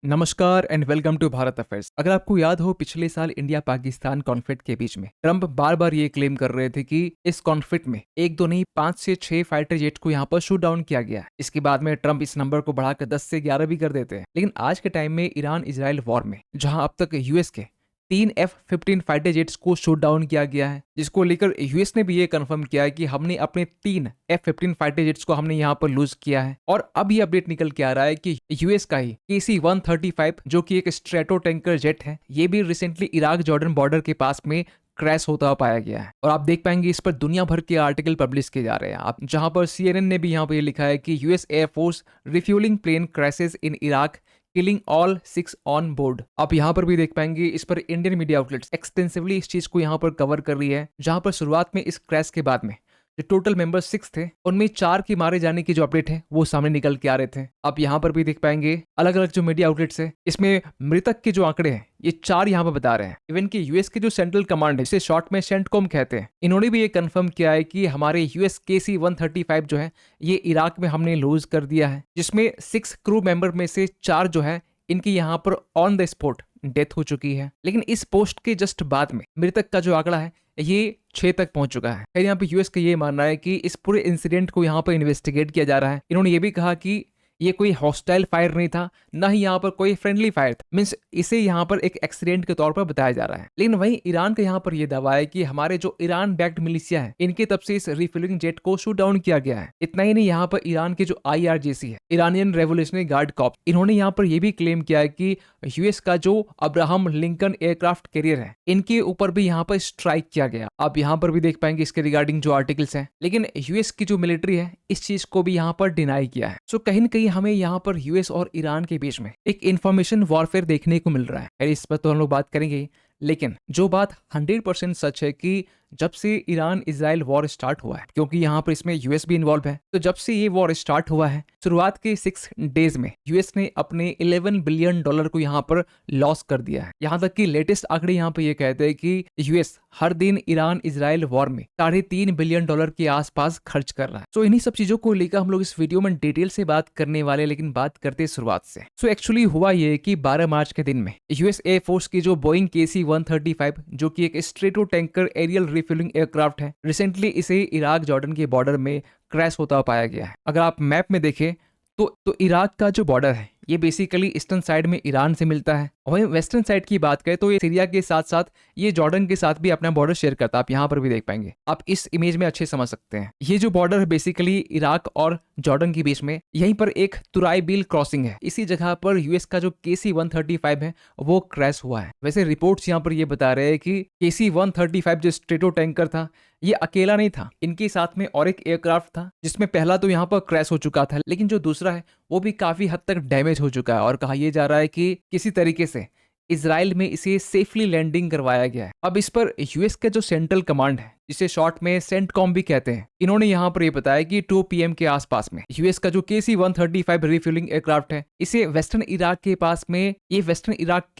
नमस्कार and welcome to Bharat affairs. अगर आपको याद हो, पिछले साल इंडिया पाकिस्तान कॉन्फ्लिक्ट के बीच में ट्रंप बार बार ये क्लेम कर रहे थे कि इस कॉन्फ्लिक्ट में एक दो नहीं 5 से 6 फाइटर जेट को यहाँ पर शूट डाउन किया गया है। इसके बाद में ट्रंप इस नंबर को बढ़ाकर 10 से 11 भी कर देते हैं। लेकिन आज के टाइम में ईरान इजराइल वॉर में जहां अब तक यूएस के 3 F-15 फाइटर जेट्स को शूट डाउन किया गया है, जिसको लेकर यूएस ने भी ये कंफर्म किया है कि हमने अपने 3 F-15 फाइटर जेट्स को हमने यहाँ पर लूज किया है। और अब ये अपडेट निकल के आ रहा है कि यूएस का ही KC-135 जो कि एक स्ट्रेटो टैंकर जेट है, ये भी रिसेंटली इराक जॉर्डन बॉर्डर के पास में क्रैश होता हुआ पाया गया है। और आप देख पाएंगे इस पर दुनिया भर के आर्टिकल पब्लिश किए जा रहे हैं, आप जहां पर CNN ने भी यहाँ पर लिखा है कि US air force refuelling plane crashes in Iraq killing all 6 on board. आप यहाँ पर भी देख पाएंगे इस पर इंडियन मीडिया आउटलेट्स एक्सटेंसिवली इस चीज को यहाँ पर कवर कर रही है, जहां पर शुरुआत में इस क्रैश के बाद में जो टोटल मेंबर 6 थे, उनमें 4 के मारे जाने की जो अपडेट है वो सामने निकल के आ रहे थे। आप यहाँ पर भी देख पाएंगे अलग अलग जो मीडिया आउटलेट्स है, इसमें मृतक के जो आंकड़े हैं ये 4 यहाँ पर बता रहे हैं। इवन कि यूएस के जो सेंट्रल कमांड है, जिसे शॉर्ट में सेंटकॉम कहते हैं, इन्होंने भी ये कंफर्म किया है कि हमारे यूएस KC-135 जो है ये इराक में हमने लूज कर दिया है, जिसमें 6 क्रू मेंबर में से 4 जो है इनकी यहाँ पर ऑन द स्पॉट डेथ हो चुकी है। लेकिन इस पोस्ट के जस्ट बाद में मृतक का जो आंकड़ा है ये 6 तक पहुंच चुका है। फिर यहाँ पे यूएस का ये मानना है कि इस पूरे इंसिडेंट को यहाँ पर इन्वेस्टिगेट किया जा रहा है। इन्होंने ये भी कहा कि ये कोई हॉस्टाइल फायर नहीं था, ना ही यहाँ पर कोई फ्रेंडली फायर था। मीन्स इसे यहाँ पर एक एक्सीडेंट के तौर पर बताया जा रहा है। लेकिन वहीं ईरान का यहाँ पर यह दावा है कि हमारे जो ईरान बैक्ड मिलिशिया है, इनके तरफ से इस रिफ्यूलिंग जेट को शूट डाउन किया गया है। इतना ही नहीं, यहाँ पर ईरान के जो IRGC है, ईरानियन रेवोल्यूशनरी गार्ड कॉर्प्स, इन्होंने यहाँ पर यह भी क्लेम किया है कि यूएस का जो अब्राहम लिंकन एयरक्राफ्ट कैरियर है, इनके ऊपर भी यहाँ पर स्ट्राइक किया गया। आप यहाँ पर भी देख पाएंगे इसके रिगार्डिंग जो आर्टिकल्स हैं। लेकिन यूएस की जो मिलिट्री है इस चीज को भी यहाँ पर डिनाई किया है। सो कहीं ना कहीं हमें यहाँ पर यूएस और ईरान के बीच में एक इंफॉर्मेशन वॉरफेयर देखने को मिल रहा है। इस पर तो हम लोग बात करेंगे, लेकिन जो बात 100% सच है कि जब से ईरान इजराइल वॉर स्टार्ट हुआ है, क्योंकि यहाँ पर इसमें यूएस भी इन्वॉल्व है, तो जब से ये वॉर स्टार्ट हुआ है, शुरुआत के 6 डेज में यूएस ने अपने $11 बिलियन को यहाँ पर लॉस कर दिया है। यहाँ तक कि लेटेस्ट आंकड़े यहाँ पे ये कहते हैं कि यूएस हर दिन ईरान इजराइल वॉर में $3.5 बिलियन के आसपास खर्च कर रहा है। तो इन्हीं सब चीजों को लेकर हम लोग इस वीडियो में डिटेल से बात करने वाले, लेकिन बात करते शुरुआत से। सो एक्चुअली हुआ ये कि 12 मार्च के दिन में यूएस एयरफोर्स की जो बोइंग KC-135 जो कि एक stratotanker aerial refuelling aircraft है, रिसेंटली इसे इराक जॉर्डन के बॉर्डर में क्रैश होता पाया गया है। अगर आप मैप में देखें तो इराक का जो बॉर्डर है ये बेसिकली ईस्टर्न साइड में ईरान से मिलता है, और वहीं वेस्टर्न साइड की बात करें तो ये सीरिया के साथ साथ ये जॉर्डन के साथ भी अपना बॉर्डर शेयर करता है। आप यहाँ पर भी देख पाएंगे, आप इस इमेज में अच्छे समझ सकते हैं। ये जो बॉर्डर है बेसिकली इराक और जॉर्डन के बीच में, यहीं पर एक तुराइबिल क्रॉसिंग है। इसी जगह पर यूएस का जो KC-135 है वो क्रैश हुआ है। वैसे रिपोर्ट्स यहाँ पर ये बता रहे हैं कि KC-135 जो स्ट्रेटो टैंकर था ये अकेला नहीं था, इनके साथ में और एक एयरक्राफ्ट था, जिसमें पहला तो यहाँ पर क्रैश हो चुका था, लेकिन जो दूसरा है वो भी काफी हद तक डैमेज हो चुका है। और कहा यह जा रहा है कि किसी तरीके से इजराइल में इसे सेफली लैंडिंग करवाया गया है। अब इस पर यूएस का जो सेंट्रल कमांड है, जिसे शॉर्ट में सेंटकॉम भी कहते हैं, इन्होंने यहाँ पर ये बताया कि 2 PM के आसपास में यूएस का जो KC-135 रिफ्यूलिंग एयरक्राफ्ट है, इसे वेस्टर्न इराक के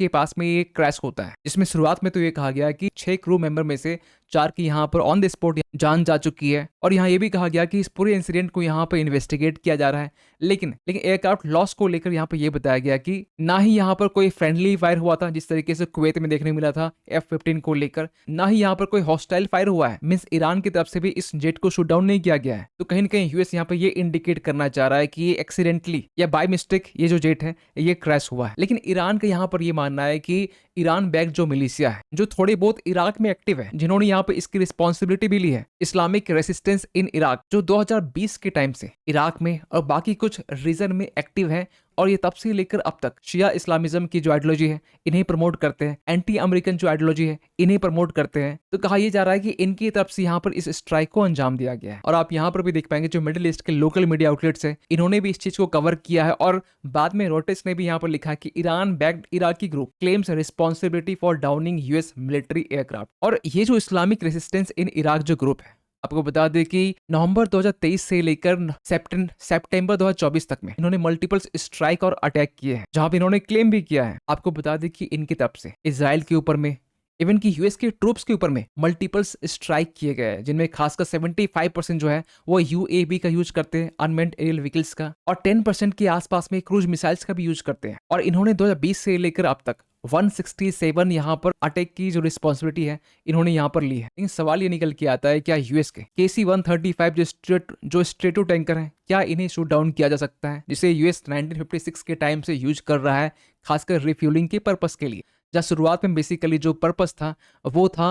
पास में ये क्रैश होता है। जिसमें शुरुआत में तो ये कहा गया कि 6 क्रू मेंबर में से 4 की यहाँ पर ऑन द स्पॉट जान जा चुकी है। और यहाँ ये भी कहा गया कि इस पूरे इंसिडेंट को यहाँ पर इन्वेस्टिगेट किया जा रहा है। लेकिन एयरक्राफ्ट लॉस को लेकर यहाँ पर यह बताया गया कि ना ही यहाँ पर कोई फ्रेंडली फायर हुआ था, जिस तरीके से कुवैत में देखने मिला था F-15 को लेकर, ना ही यहाँ पर कोई हॉस्टाइल फायर हुआ है। मींस ईरान की तरफ से भी इस जेट को शूट डाउन नहीं किया गया है। तो कहीं ना कहीं यूएस यहाँ पे ये इंडिकेट करना चाह रहा है कि ये एक्सीडेंटली या बाय मिस्टेक ये जो जेट है ये क्रैश हुआ है। लेकिन ईरान का यहाँ पर ये मानना है कि ईरान बैक जो मिलिशिया है, जो थोड़े बहुत इराक में एक्टिव है, जिन्होंने यहाँ पे इसकी रिस्पॉन्सिबिलिटी भी ली है, इस्लामिक रेसिस्टेंस इन इराक, जो 2020 के टाइम से इराक में और बाकी कुछ रीजन में एक्टिव है, और ये तब से लेकर अब तक शिया इस्लामिज्म की जो आइडियोलॉजी है इन्हें प्रमोट करते हैं, एंटी अमेरिकन जो आइडियोलॉजी है इन्हें प्रमोट करते हैं। तो कहा यह जा रहा है कि इनकी तरफ से यहाँ पर इस स्ट्राइक को अंजाम दिया गया है। और आप यहाँ पर भी देख पाएंगे जो मिडिल ईस्ट के लोकल मीडिया आउटलेट्स है, इन्होंने भी इस चीज को कवर किया है। और बाद में रोटेस ने भी यहाँ पर लिखा कि Iran backed Iraqi group claims responsibility for Downing US military aircraft. और ये जो इस्लामिक रेसिस्टेंस इन इराक जो ग्रुप है, आपको बता दें कि नवंबर 2023 से लेकर सितंबर 2024 तक में इन्होंने मल्टीपल स्ट्राइक और अटैक किए हैं, जहां पे इन्होंने क्लेम भी किया है। आपको बता दें कि इनकी तरफ से इजराइल के ऊपर में इवन कि यूएस के ट्रूप्स के ऊपर में मल्टीपल्स स्ट्राइक किए गए हैं, जिनमें खासकर 75% जो है वो यूएवी का यूज करते हैं, अनमेन्ड एरियल व्हीकल्स का, और 10% के आसपास में क्रूज मिसाइल्स का भी यूज करते हैं। और इन्होंने 2020 से लेकर अब तक 167 यहाँ पर अटैक की जो रिस्पॉन्सिबिलिटी है इन्होंने यहाँ पर ली है। लेकिन सवाल ये निकल के आता है, क्या यूएस के KC-135 जो स्ट्रेटो टैंकर है, क्या इन्हें शूट डाउन किया जा सकता है, जिसे यूएस 1956 के टाइम से यूज कर रहा है, खासकर रिफ्यूलिंग के पर्पस के लिए। जहाँ शुरुआत में बेसिकली जो पर्पस था वो था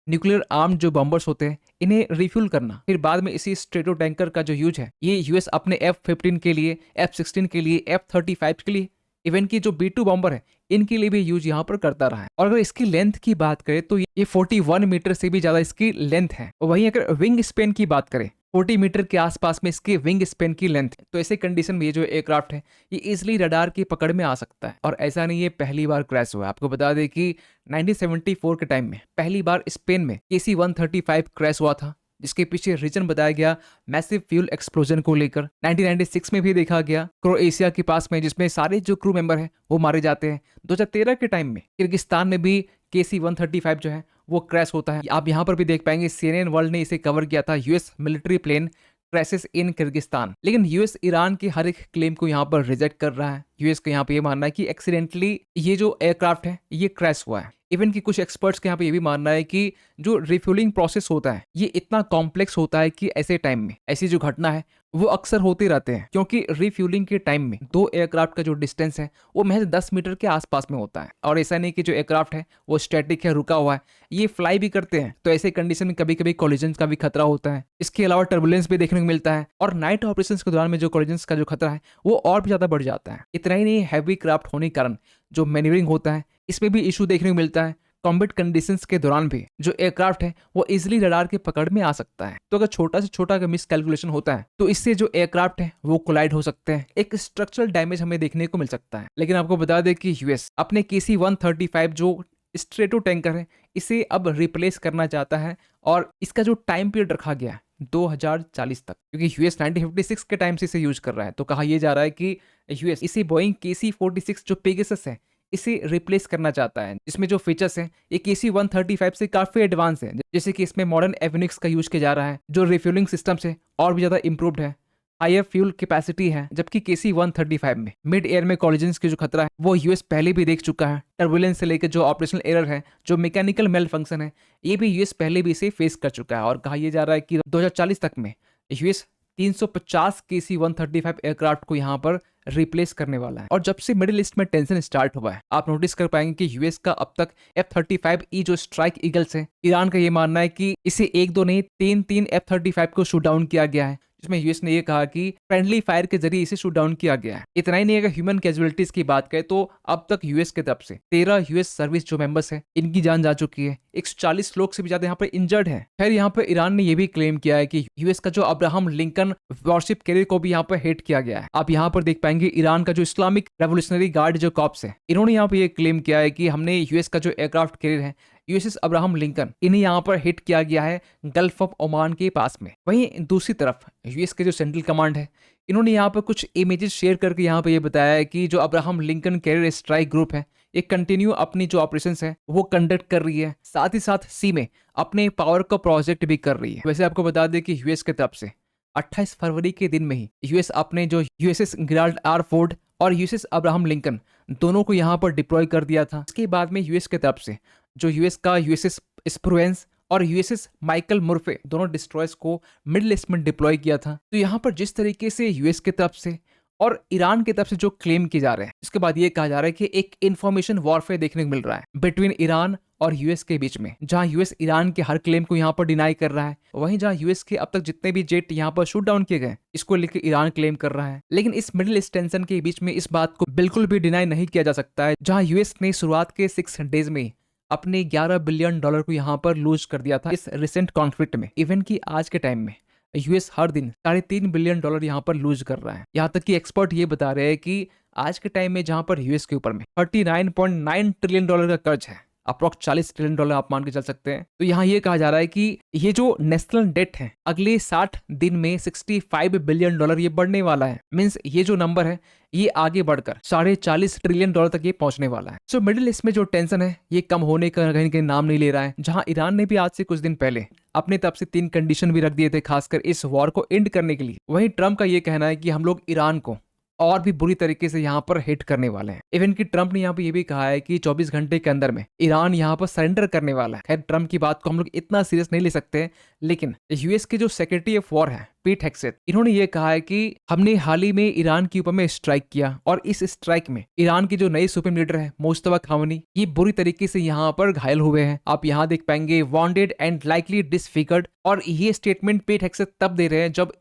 न्यूक्लियर आर्म जो बॉम्बर्स होते हैं इन्हें रिफ्यूल करना। फिर बाद में इसी स्ट्रेटो टैंकर का जो यूज है ये यूएस अपने F-15 के लिए, F-16 के लिए, F-35 के लिए, इवन की जो B-2 बॉम्बर है इनके लिए भी यूज यहाँ पर करता रहा है। और अगर इसकी लेंथ की बात करें तो ये 41 मीटर से भी ज्यादा इसकी लेंथ है। और वहीं अगर विंग स्पेन की बात करें 40 मीटर के आसपास में इसके विंग स्पेन की लेंथ है। तो ऐसे कंडीशन में ये जो एयरक्राफ्ट है ये इजिली रडार की पकड़ में आ सकता है। और ऐसा नहीं है पहली बार क्रैश हुआ है। आपको बता दें कि 1974 के टाइम में पहली बार स्पेन में KC-135 क्रैश हुआ था, जिसके पीछे रीजन बताया गया मैसिव फ्यूल एक्सप्लोजन को लेकर। 1996 में भी देखा गया क्रोएशिया के पास में, जिसमें सारे जो क्रू मेंबर हैं वो मारे जाते हैं। 2013 के टाइम में किर्गिस्तान में भी KC-135 जो है वो क्रैश होता है। आप यहाँ पर भी देख पाएंगे CNN वर्ल्ड ने इसे कवर किया था, यूएस मिलिट्री प्लेन क्रैशेस इन किर्गिस्तान। लेकिन यूएस ईरान के हर एक क्लेम को यहाँ पर रिजेक्ट कर रहा है। यूएस का यहाँ पे ये मानना है कि एक्सीडेंटली ये जो एयरक्राफ्ट है ये क्रैश हुआ है। इवन कि कुछ एक्सपर्ट्स के यहाँ पे ये भी मानना है कि जो रिफ्यूलिंग प्रोसेस होता है ये इतना कॉम्प्लेक्स होता है कि ऐसे टाइम में ऐसी जो घटना है वो अक्सर होते रहते हैं, क्योंकि रिफ्यूलिंग के टाइम में दो एयरक्राफ्ट का जो डिस्टेंस है वो महज 10 मीटर के आसपास में होता है। और ऐसा नहीं कि जो एयरक्राफ्ट है वो स्टैटिक है, रुका हुआ है, ये फ्लाई भी करते हैं। तो ऐसे कंडीशन में कभी कभी कोलिजन का भी खतरा होता है। इसके अलावा टर्बुलेंस भी देखने को मिलता है, और नाइट ऑपरेशन के दौरान में जो कोलिजन का जो खतरा है वो और भी ज्यादा बढ़ जाता है। इतना ही नहीं, हैवी क्राफ्ट होने के कारण जो मैन्यूवरिंग होता है इसमें भी इशू देखने को मिलता है। कॉम्बैट कंडीशंस के दौरान भी जो एयरक्राफ्ट है वो इजिली रडार के पकड़ में आ सकता है। तो अगर छोटा से छोटा अगर मिस कैलकुलेशन होता है तो इससे जो एयरक्राफ्ट है वो कोलाइड हो सकते हैं, एक स्ट्रक्चरल डैमेज हमें देखने को मिल सकता है। लेकिन आपको बता दें कि यूएस अपने KC-135 जो स्ट्रेटो टैंकर है इसे अब रिप्लेस करना चाहता है, और इसका जो टाइम पीरियड रखा गया है 2040 तक, क्योंकि यूएस 1956 के टाइम से इसे यूज कर रहा है। तो कहा यह जा रहा है कि यूएस इसे बोइंग KC-46 जो पेगासस है इसे रिप्लेस करना चाहता है, जिसमें जो फीचर्स हैं ये KC-135 से काफी एडवांस है। जैसे कि इसमें मॉडर्न एविनिक्स का यूज किया जा रहा है, जो रिफ्यूलिंग सिस्टम से और भी ज्यादा इंप्रूव्ड है, हायर फ्यूल कैपेसिटी है। जबकि KC-135 में मिड एयर में कोलिजन्स की जो खतरा है वो यूएस पहले भी देख चुका है। टर्बुलेंस से लेकर जो ऑपरेशनल एरर है, जो मैकेनिकल मेल फंक्शन है, ये भी यूएस पहले भी इसे फेस कर चुका है। और कहा यह जा रहा है कि 2040 तक में यूएस 350 KC-135 एयरक्राफ्ट को यहाँ पर रिप्लेस करने वाला है। और जब से मिडिल ईस्ट में टेंशन स्टार्ट हुआ है, आप नोटिस कर पाएंगे कि यूएस का अब तक F-35E जो स्ट्राइक ईगल्स है, ईरान का ये मानना है कि इसे 1-2 नहीं 3-3 F-35 को शूट डाउन किया गया है, जिसमें यूएस ने ये कहा कि फ्रेंडली फायर के जरिए इसे शूट डाउन किया गया है। इतना ही नहीं, अगर ह्यूमन कैजुअलिटीज की बात करें तो अब तक यूएस की तरफ से 13 यूएस सर्विस जो मेंबर्स हैं इनकी जान जा चुकी है। 140 लोग से भी ज्यादा यहाँ पर इंजर्ड है। फिर यहाँ पर ईरान ने यह भी क्लेम किया है कि यूएस का जो अब्राहम लिंकन वॉरशिप कैरियर को भी यहाँ पर हिट किया गया है। आप यहाँ पर देख पाएंगे ईरान का जो इस्लामिक रेवोल्यूशनरी गार्ड जो कॉप्स है, इन्होंने यहाँ पर यह क्लेम किया है कि हमने यूएस का जो एयरक्राफ्ट कैरियर है यूएसएस अब्राहम लिंकन, इन्हें यहाँ पर हिट किया गया है गल्फ ऑफ ओमान के पास में। वहीं दूसरी तरफ यूएस के जो सेंट्रल कमांड है, इन्होंने यहाँ पर कुछ इमेजेस शेयर करके यहाँ पर ये बताया है कि जो Abraham Lincoln carrier strike group है ये कंटिन्यू अपनी जो ऑपरेशंस है वो कंडक्ट कर रही है, साथ ही साथ सी में अपने पावर का प्रोजेक्ट भी कर रही है। वैसे आपको बता दें कि यूएस की तरफ से 28 फरवरी के दिन में ही यूएस अपने जो यूएसएस गिराल्ड आर फोर्ड और यूएसएस अब्राहम लिंकन दोनों को यहाँ पर डिप्लॉय कर दिया था। इसके बाद में यूएस की तरफ से जो यूएस का यूएसएस स्प्रुएंस और यूएसएस माइकल मुर्फे दोनों डिस्ट्रॉयर्स को मिडिल ईस्ट में डिप्लॉय किया था। तो यहाँ पर जिस तरीके से यूएस की तरफ से और ईरान की तरफ से जो क्लेम किए जा रहे हैं, इसके बाद ये कहा जा रहा है कि एक इंफॉर्मेशन वॉरफेयर देखने को मिल रहा है बिटवीन ईरान और यूएस के बीच में, जहां यूएस ईरान के हर क्लेम को यहाँ पर डिनाई कर रहा है। वहीं जहां यूएस के अब तक जितने भी जेट यहाँ पर शूट डाउन किए गए इसको लेकर ईरान क्लेम कर रहा है। लेकिन इस मिडिल ईस्ट टेंशन के बीच में इस बात को बिल्कुल भी डिनाई नहीं किया जा सकता है, जहां यूएस ने शुरुआत के 6 डेज में अपने $11 बिलियन को यहाँ पर लूज कर दिया था इस रिसेंट कॉन्फ्लिक्ट में। इवन की आज के टाइम में यूएस हर दिन $3.5 बिलियन यहाँ पर लूज कर रहा है। यहाँ तक कि एक्सपर्ट ये बता रहे हैं कि आज के टाइम में जहाँ पर यूएस के ऊपर में $39.9 ट्रिलियन का कर्ज है, अप्रोक्स $40 ट्रिलियन आप मान के चल सकते हैं। तो यहाँ ये कहा जा रहा है कि ये जो नेशनल डेट है अगले 60 दिन में $65 बिलियन ये बढ़ने वाला है। मीन्स ये जो नंबर है ये आगे बढ़कर $40.5 ट्रिलियन तक ये पहुंचने वाला है। सो मिडिल ईस्ट में जो टेंशन है ये कम होने का कहीं कहीं नाम नहीं ले रहा है। जहां ईरान ने भी आज से कुछ दिन पहले अपने तरफ से 3 कंडीशन भी रख दिए थे खासकर इस वॉर को एंड करने के लिए, वहीं ट्रम्प का ये कहना है कि हम लोग ईरान को और भी बुरी तरीके से यहाँ पर हिट करने वाले हैं। इवन कि ट्रम्प ने यहाँ पे ये भी कहा है कि 24 घंटे के अंदर में ईरान यहाँ पर सरेंडर करने वाला है। खैर ट्रम्प की बात को हम लोग इतना सीरियस नहीं ले सकते, लेकिन यूएस के जो सेक्रेटरी ऑफ वॉर है पीट हेगसेथ, इन्होंने ये कहा है कि हमने हाल ही में ईरान के ऊपर में स्ट्राइक किया और इस स्ट्राइक में ईरान के जो नए सुप्रीम लीडर है मुस्तफा खामनी ये बुरी तरीके से यहाँ पर घायल हुए हैं। आप यहाँ देख पाएंगे वॉन्डेड एंड लाइकली डिसफिगर्ड। और ये स्टेटमेंट पीट हेगसेथ तब दे रहे हैं जब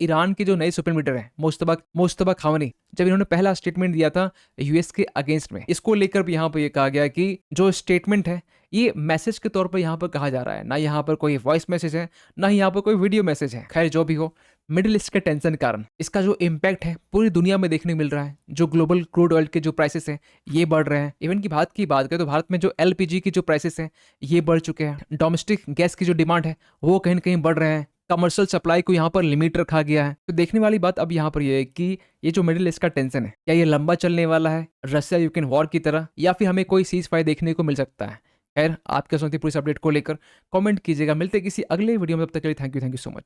ईरान के जो नए सुप्रीम लीडर है मुस्तफा खामनी, जब इन्होंने पहला स्टेटमेंट दिया था यूएस के अगेंस्ट में। इसको लेकर भी यहाँ पर यह कहा गया कि जो स्टेटमेंट है ये मैसेज के तौर पर यहाँ पर कहा जा रहा है, ना यहाँ पर कोई वॉइस मैसेज है ना यहाँ पर कोई वीडियो मैसेज है। खैर जो भी हो, मिडिल ईस्ट के टेंशन के कारण इसका जो इम्पैक्ट है पूरी दुनिया में देखने को मिल रहा है। जो ग्लोबल क्रूड ऑयल के जो प्राइसेस हैं ये बढ़ रहे हैं। इवन की भारत की बात करें तो भारत में जो एलपीजी की जो प्राइसेस हैं ये बढ़ चुके हैं। डोमेस्टिक गैस की जो डिमांड है वो कहीं ना कहीं बढ़ रहे हैं। कमर्शियल सप्लाई को यहाँ पर लिमिट रखा गया है। तो देखने वाली बात अब यहाँ पर ये है कि ये जो मिडिल ईस्ट का टेंशन है क्या ये लंबा चलने वाला है रशिया यूक्रेन वॉर की तरह, या फिर हमें कोई सीज फायर देखने को मिल सकता है। खैर आप क्या सोचते हैं पूरी अपडेट को लेकर कमेंट कीजिएगा। मिलते हैं किसी अगले वीडियो में, तब तक के लिए थैंक यू सो मच।